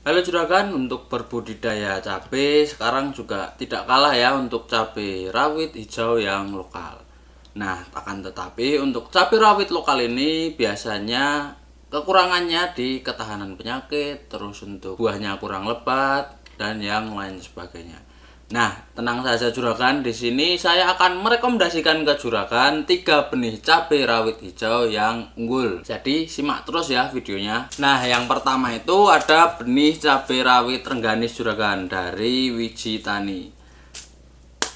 Halo juragan, untuk berbudidaya cabai sekarang juga tidak kalah ya untuk cabai rawit hijau yang lokal. Nah, akan tetapi untuk cabai rawit lokal ini biasanya kekurangannya di ketahanan penyakit, terus untuk buahnya kurang lebat dan yang lain sebagainya. Nah, tenang saja juragan, di sini saya akan merekomendasikan ke juragan 3 benih cabai rawit hijau yang unggul. Jadi, simak terus ya videonya. Nah, yang pertama itu ada benih cabai rawit rengganis juragan dari Wijitani.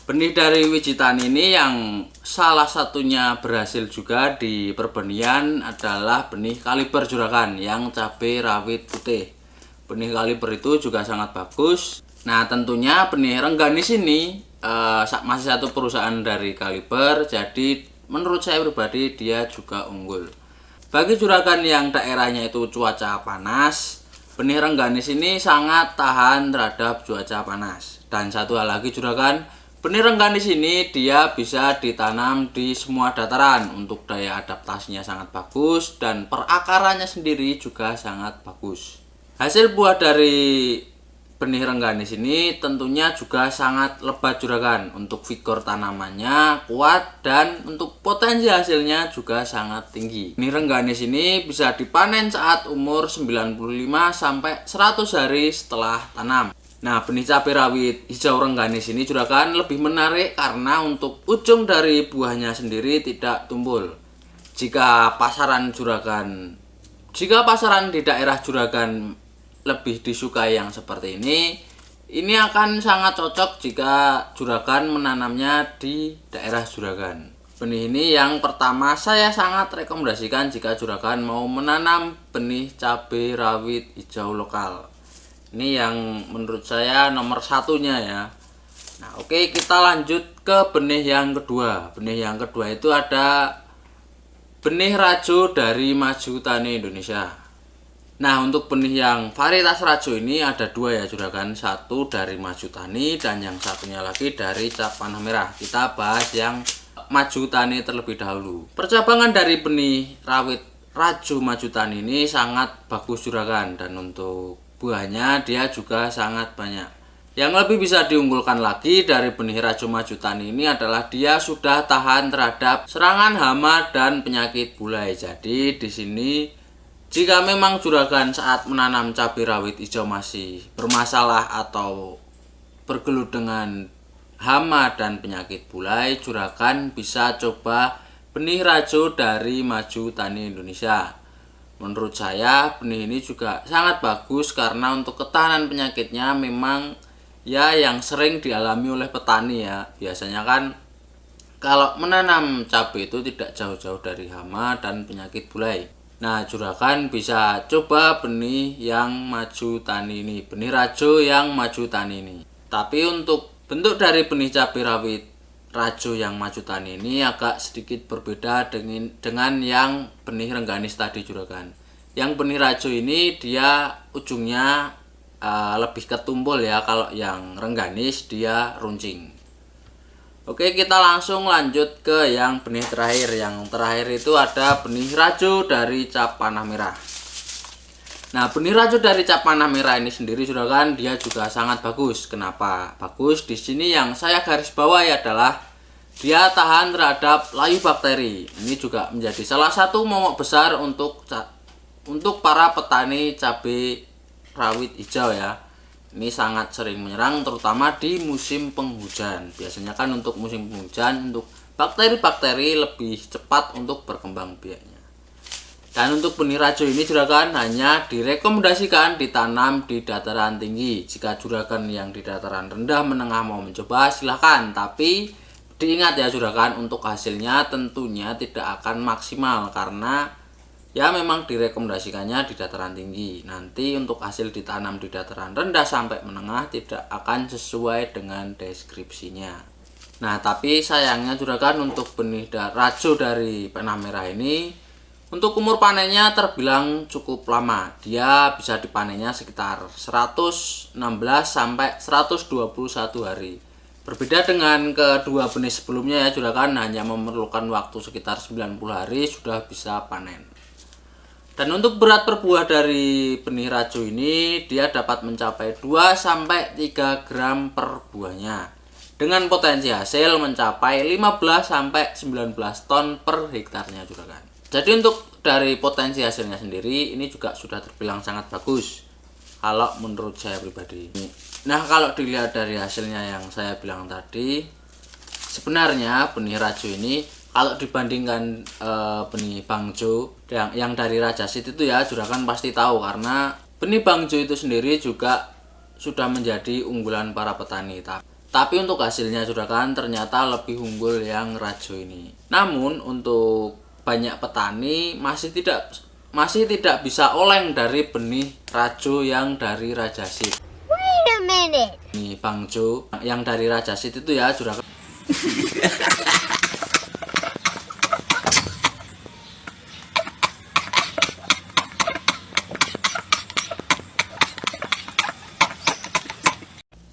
Benih dari Wijitani ini yang salah satunya berhasil juga di perbenihan adalah benih kaliber juragan yang cabai rawit putih. Benih kaliber itu juga sangat bagus. Nah, tentunya benih rengganis ini masih satu perusahaan dari kaliber, jadi menurut saya pribadi dia juga unggul. Bagi juragan yang daerahnya itu cuaca panas, benih rengganis ini sangat tahan terhadap cuaca panas. Dan satu hal lagi juragan, benih rengganis ini dia bisa ditanam di semua dataran. Untuk daya adaptasinya sangat bagus dan perakarannya sendiri juga sangat bagus. Hasil buah dari benih rengganis ini tentunya juga sangat lebat juragan. Untuk vigor tanamannya kuat dan untuk potensi hasilnya juga sangat tinggi. Benih rengganis ini bisa dipanen saat umur 95 sampai 100 hari setelah tanam. Nah, benih cabai rawit hijau rengganis ini juragan lebih menarik karena untuk ujung dari buahnya sendiri tidak tumpul. Jika pasaran di daerah juragan lebih disukai yang seperti ini akan sangat cocok jika juragan menanamnya di daerah juragan. Benih ini yang pertama saya sangat rekomendasikan jika juragan mau menanam benih cabai rawit hijau lokal. Ini yang menurut saya nomor satunya ya. Nah, oke, kita lanjut ke benih yang kedua. Benih yang kedua itu ada benih Rajo dari Maju Tani Indonesia. Nah, untuk benih yang varietas Rajo ini ada dua ya juragan, satu dari Maju Tani dan yang satunya lagi dari Cap Panah Merah. Kita bahas yang Maju Tani terlebih dahulu. Percabangan dari benih rawit Rajo Maju Tani ini sangat bagus juragan, dan untuk buahnya dia juga sangat banyak. Yang lebih bisa diunggulkan lagi dari benih Rajo Maju Tani ini adalah dia sudah tahan terhadap serangan hama dan penyakit bulai. Jadi di sini jika memang juragan saat menanam cabai rawit hijau masih bermasalah atau bergelut dengan hama dan penyakit bulai, juragan bisa coba benih Rajo dari Maju Tani Indonesia. Menurut saya benih ini juga sangat bagus karena untuk ketahanan penyakitnya memang ya yang sering dialami oleh petani ya. Biasanya kan kalau menanam cabai itu tidak jauh-jauh dari hama dan penyakit bulai. Nah, juragan bisa coba benih yang Maju Tani ini, benih Rajo yang Maju Tani ini. Tapi untuk bentuk dari benih cabai rawit Rajo yang Maju Tani ini agak sedikit berbeda dengan yang benih rengganis tadi juragan. Yang benih Rajo ini dia ujungnya lebih ketumpul ya, kalau yang rengganis dia runcing. Oke, kita langsung lanjut ke yang benih terakhir. Yang terakhir itu ada benih Rajo dari Cap Panah Merah. Nah, benih Rajo dari Cap Panah Merah ini sendiri juragan dia juga sangat bagus. Kenapa bagus? Di sini yang saya garis bawahi adalah dia tahan terhadap layu bakteri. Ini juga menjadi salah satu momok besar untuk para petani cabai rawit hijau ya. Ini sangat sering menyerang terutama di musim penghujan. Biasanya kan untuk musim penghujan untuk bakteri-bakteri lebih cepat untuk berkembang biaknya. Dan untuk benih Rajo ini juragan hanya direkomendasikan ditanam di dataran tinggi. Jika juragan yang di dataran rendah menengah mau mencoba silahkan, tapi diingat ya juragan, untuk hasilnya tentunya tidak akan maksimal karena ya memang direkomendasikannya di dataran tinggi. Nanti untuk hasil ditanam di dataran rendah sampai menengah tidak akan sesuai dengan deskripsinya. Nah, tapi sayangnya juragan untuk benih Rajo dari Panah Merah ini untuk umur panennya terbilang cukup lama. Dia bisa dipanennya sekitar 116 sampai 121 hari. Berbeda dengan kedua benih sebelumnya ya juragan, hanya memerlukan waktu sekitar 90 hari sudah bisa panen. Dan untuk berat per buah dari benih rajo ini dia dapat mencapai 2-3 gram per buahnya, dengan potensi hasil mencapai 15-19 ton per hektarnya juragan. Jadi untuk dari potensi hasilnya sendiri ini juga sudah terbilang sangat bagus kalau menurut saya pribadi. Nah, kalau dilihat dari hasilnya yang saya bilang tadi, sebenarnya benih rajo ini kalau dibandingkan benih bangjo yang dari Rajasit itu ya juragan pasti tahu, karena benih bangjo itu sendiri juga sudah menjadi unggulan para petani. Tapi untuk hasilnya juragan ternyata lebih unggul yang rajo ini. Namun untuk banyak petani masih tidak bisa oleng dari benih rajo yang dari Rajasit. Wait a minute. Benih bangjo yang dari Rajasit itu ya juragan.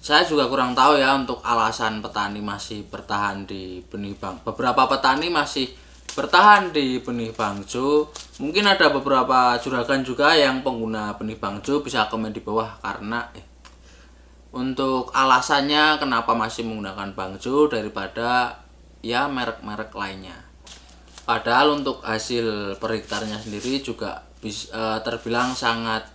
Saya juga kurang tahu ya untuk alasan petani masih bertahan di benih bang. Beberapa petani masih bertahan di benih bangjo. Mungkin ada beberapa juragan juga yang pengguna benih bangjo, bisa komen di bawah karena untuk alasannya kenapa masih menggunakan bangjo daripada ya merek-merek lainnya. Padahal untuk hasil per hektarnya sendiri juga terbilang sangat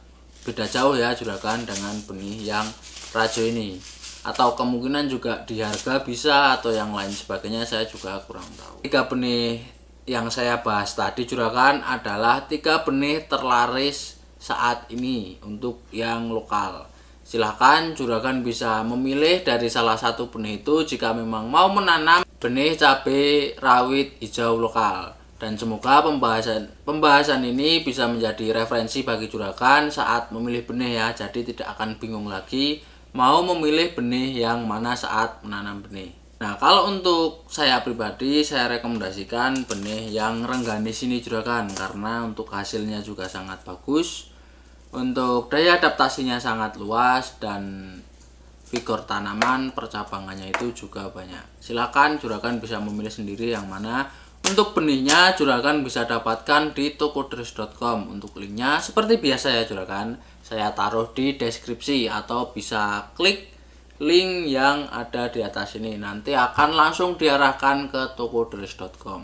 beda jauh ya juragan dengan benih yang rajo ini, atau kemungkinan juga di harga bisa atau yang lain sebagainya, saya juga kurang tahu. 3 benih yang saya bahas tadi juragan adalah 3 benih terlaris saat ini untuk yang lokal. Silahkan juragan bisa memilih dari salah satu benih itu jika memang mau menanam benih cabai rawit hijau lokal. Dan semoga pembahasan ini bisa menjadi referensi bagi juragan saat memilih benih ya. Jadi tidak akan bingung lagi mau memilih benih yang mana saat menanam benih. Nah, kalau untuk saya pribadi, saya rekomendasikan benih yang rengganis ini juragan, karena untuk hasilnya juga sangat bagus, untuk daya adaptasinya sangat luas, dan vigor tanaman percabangannya itu juga banyak. Silakan juragan bisa memilih sendiri yang mana. Untuk benihnya juragan bisa dapatkan di tokoderes.com. Untuk linknya seperti biasa ya juragan, saya taruh di deskripsi atau bisa klik link yang ada di atas ini, nanti akan langsung diarahkan ke tokoderes.com.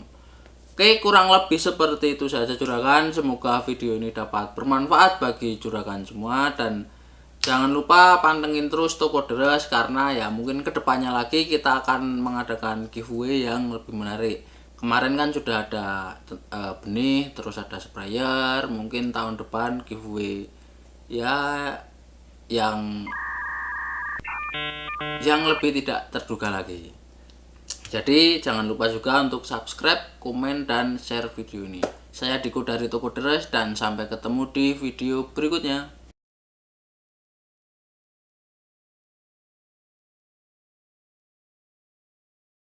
Oke, kurang lebih seperti itu saja juragan. Semoga video ini dapat bermanfaat bagi juragan semua, dan jangan lupa pantengin terus Toko Deres, karena ya mungkin kedepannya lagi kita akan mengadakan giveaway yang lebih menarik. Kemarin kan sudah ada benih, terus ada sprayer. Mungkin tahun depan giveaway ya yang lebih tidak terduga lagi. Jadi jangan lupa juga untuk subscribe, komen, dan share video ini. Saya Diko dari Toko Deres, dan sampai ketemu di video berikutnya.